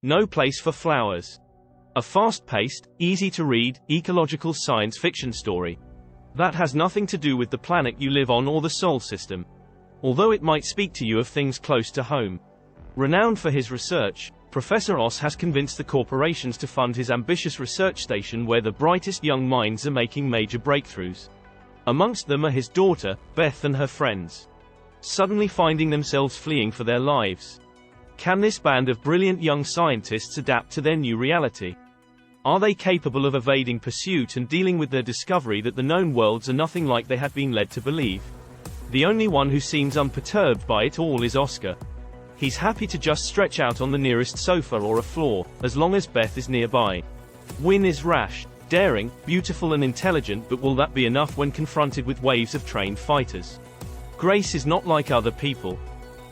No Place for Flowers. A fast-paced, easy-to-read, ecological science fiction story that has nothing to do with the planet you live on or the Sol system, although it might speak to you of things close to home. Renowned for his research, Professor Oz has convinced the corporations to fund his ambitious research station where the brightest young minds are making major breakthroughs. Amongst them are his daughter, Beth, and her friends, suddenly finding themselves fleeing for their lives. Can this band of brilliant young scientists adapt to their new reality? Are they capable of evading pursuit and dealing with their discovery that the known worlds are nothing like they have been led to believe? The only one who seems unperturbed by it all is Oscar. He's happy to just stretch out on the nearest sofa or a floor, as long as Beth is nearby. Wynn is rash, daring, beautiful and intelligent, but will that be enough when confronted with waves of trained fighters? Grace is not like other people.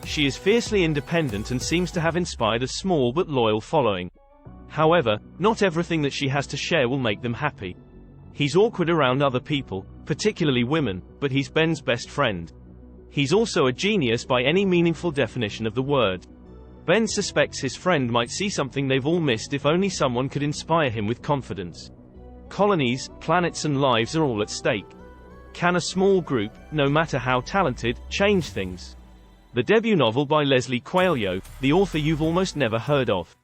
She is fiercely independent and seems to have inspired a small but loyal following. However, not everything that she has to share will make them happy. He's awkward around other people, particularly women, but he's Ben's best friend. He's also a genius by any meaningful definition of the word. Ben suspects his friend might see something they've all missed if only someone could inspire him with confidence. Colonies, planets and lives are all at stake. Can a small group, no matter how talented, change things? The debut novel by Leslie Coelho, the author you've almost never heard of.